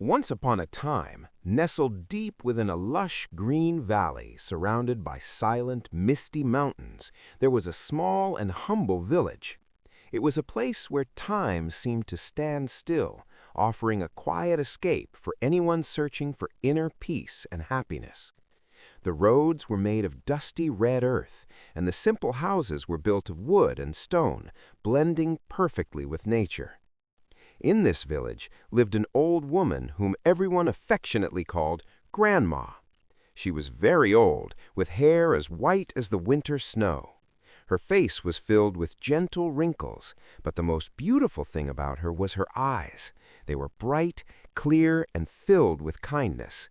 Once upon a time, nestled deep within a lush green valley surrounded by silent, misty mountains, there was a small and humble village. It was a place where time seemed to stand still, offering a quiet escape for anyone searching for inner peace and happiness. The roads were made of dusty red earth, and the simple houses were built of wood and stone, blending perfectly with nature. In this village lived an old woman whom everyone affectionately called Grandma. She was very old, with hair as white as the winter snow. Her face was filled with gentle wrinkles, but the most beautiful thing about her was her eyes. They were bright, clear, and filled with kindness.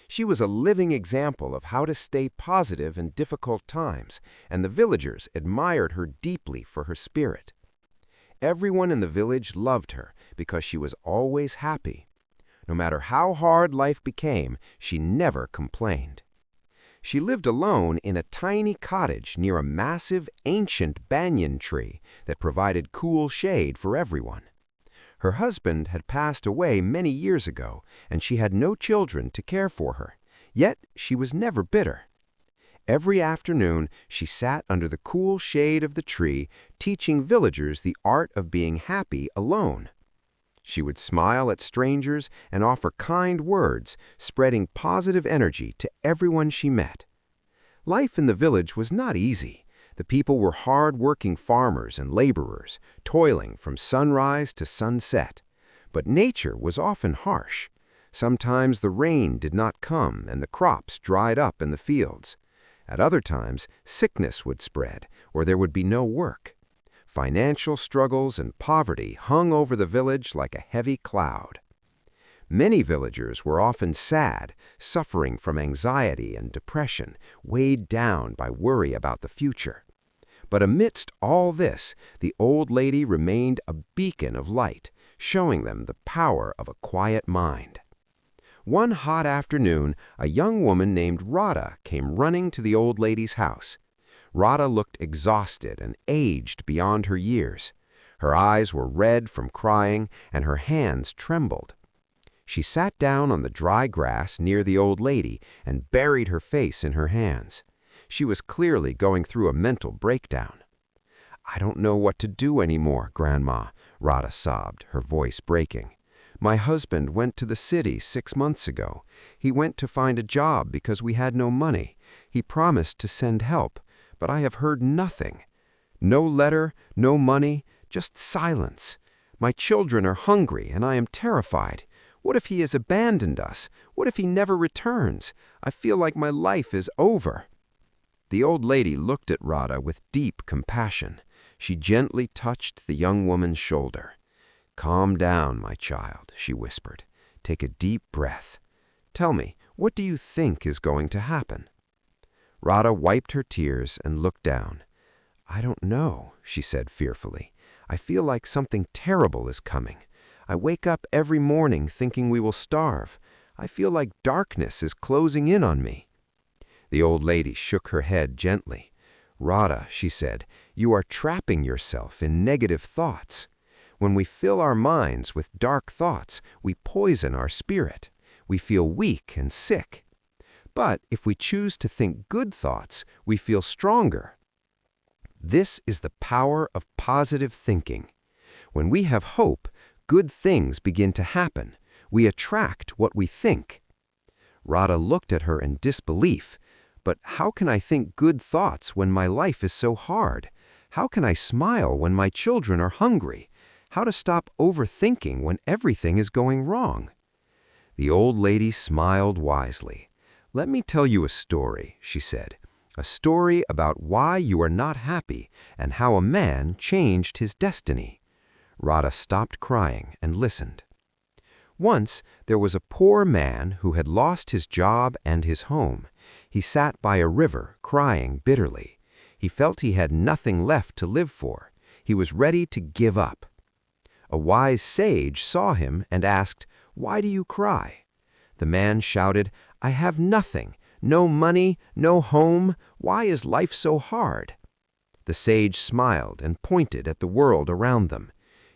She was a living example of how to stay positive in difficult times, and the villagers admired her deeply for her spirit. Everyone in the village loved her because she was always happy. No matter how hard life became, she never complained. She lived alone in a tiny cottage near a massive, ancient banyan tree that provided cool shade for everyone. Her husband had passed away many years ago, and she had no children to care for her. Yet she was never bitter. Every afternoon, she sat under the cool shade of the tree, teaching villagers the art of being happy alone. She would smile at strangers and offer kind words, spreading positive energy to everyone she met. Life in the village was not easy. The people were hard-working farmers and laborers, toiling from sunrise to sunset. But nature was often harsh. Sometimes the rain did not come and the crops dried up in the fields. At other times, sickness would spread, or there would be no work. Financial struggles and poverty hung over the village like a heavy cloud. Many villagers were often sad, suffering from anxiety and depression, weighed down by worry about the future. But amidst all this, the old lady remained a beacon of light, showing them the power of a quiet mind. One hot afternoon, a young woman named Radha came running to the old lady's house. Radha looked exhausted and aged beyond her years. Her eyes were red from crying, and her hands trembled. She sat down on the dry grass near the old lady and buried her face in her hands. She was clearly going through a mental breakdown. "I don't know what to do anymore, Grandma," Radha sobbed, her voice breaking. "My husband went to the city 6 months ago. He went to find a job because we had no money. He promised to send help, but I have heard nothing. No letter, no money, just silence. My children are hungry and I am terrified. What if he has abandoned us? What if he never returns? I feel like my life is over." The old lady looked at Radha with deep compassion. She gently touched the young woman's shoulder. "Calm down, my child," she whispered. "Take a deep breath. Tell me, what do you think is going to happen?" Radha wiped her tears and looked down. "I don't know," she said fearfully. "I feel like something terrible is coming. I wake up every morning thinking we will starve. I feel like darkness is closing in on me." The old lady shook her head gently. "Radha," she said, "you are trapping yourself in negative thoughts. When we fill our minds with dark thoughts, we poison our spirit. We feel weak and sick. But if we choose to think good thoughts, we feel stronger. This is the power of positive thinking. When we have hope, good things begin to happen. We attract what we think." Radha looked at her in disbelief. "But how can I think good thoughts when my life is so hard? How can I smile when my children are hungry? How to stop overthinking when everything is going wrong?" The old lady smiled wisely. "Let me tell you a story," she said. "A story about why you are not happy and how a man changed his destiny." Radha stopped crying and listened. Once, there was a poor man who had lost his job and his home. He sat by a river, crying bitterly. He felt he had nothing left to live for. He was ready to give up. A wise sage saw him and asked, "Why do you cry?" The man shouted, "I have nothing, no money, no home. Why is life so hard?" The sage smiled and pointed at the world around them.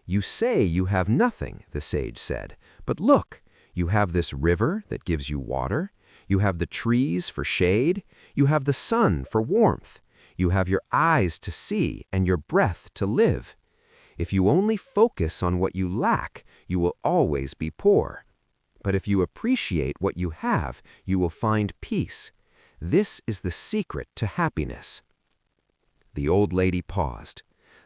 "You say you have nothing," the sage said, "but look, You have this river that gives you water. You have the trees for shade. You have the sun for warmth. You have your eyes to see and your breath to live. If you only focus on what you lack, you will always be poor. But if you appreciate what you have, you will find peace. This is the secret to happiness." The old lady paused.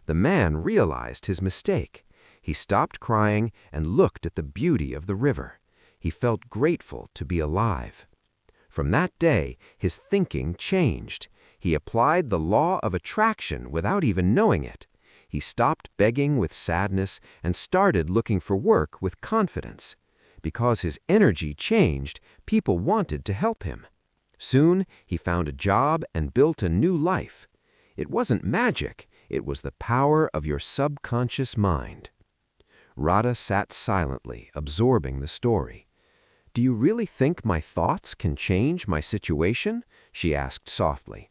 The man realized his mistake. He stopped crying and looked at the beauty of the river. He felt grateful to be alive. From that day, his thinking changed. He applied the law of attraction without even knowing it. He stopped begging with sadness and started looking for work with confidence. Because his energy changed, people wanted to help him. Soon, he found a job and built a new life. It wasn't magic, it was the power of your subconscious mind. Radha sat silently, absorbing the story. "Do you really think my thoughts can change my situation?" she asked softly.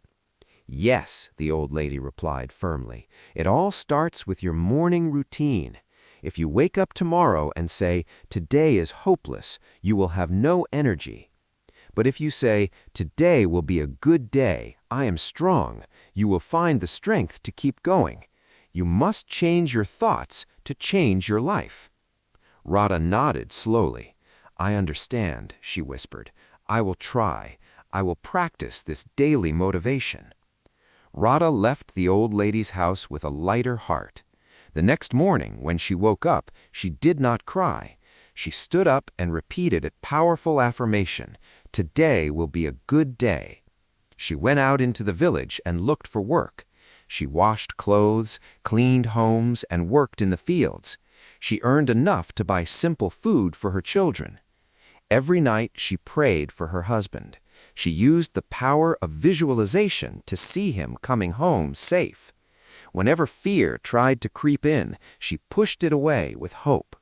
"Yes," the old lady replied firmly. "It all starts with your morning routine. If you wake up tomorrow and say, 'Today is hopeless,' you will have no energy. But if you say, 'Today will be a good day, I am strong,' you will find the strength to keep going. You must change your thoughts to change your life." Radha nodded slowly. "I understand," she whispered. "I will try. I will practice this daily motivation." Radha left the old lady's house with a lighter heart. The next morning, when she woke up, she did not cry. She stood up and repeated a powerful affirmation: "Today will be a good day." She went out into the village and looked for work. She washed clothes, cleaned homes, and worked in the fields. She earned enough to buy simple food for her children. Every night she prayed for her husband. She used the power of visualization to see him coming home safe. Whenever fear tried to creep in, she pushed it away with hope.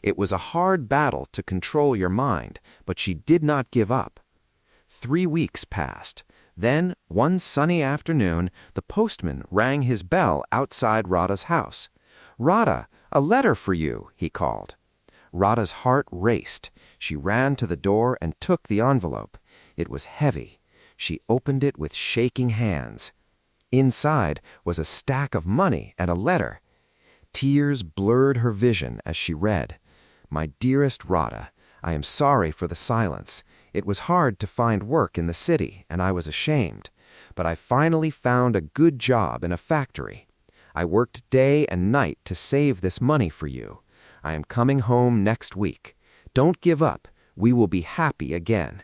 It was a hard battle to control your mind, but she did not give up. 3 weeks passed. Then, one sunny afternoon, the postman rang his bell outside Radha's house. "Radha, a letter for you," he called. Radha's heart raced. She ran to the door and took the envelope. It was heavy. She opened it with shaking hands. Inside was a stack of money and a letter. Tears blurred her vision as she read. "My dearest Radha, I am sorry for the silence. It was hard to find work in the city, and I was ashamed. But I finally found a good job in a factory. I worked day and night to save this money for you. I am coming home next week. Don't give up. We will be happy again."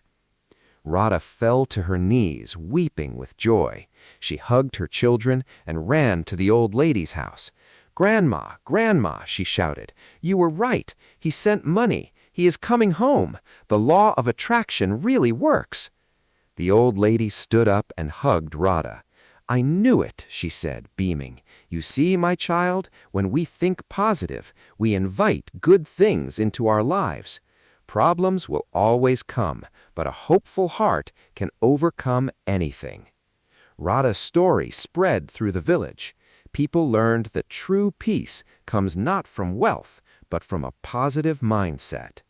Radha fell to her knees, weeping with joy. She hugged her children and ran to the old lady's house. "Grandma, Grandma," she shouted, "you were right. He sent money. He is coming home. The law of attraction really works." The old lady stood up and hugged Radha. "I knew it," she said, beaming. "You see, my child, when we think positive, we invite good things into our lives. Problems will always come, but a hopeful heart can overcome anything." Radha's story spread through the village. People learned that true peace comes not from wealth, but from a positive mindset.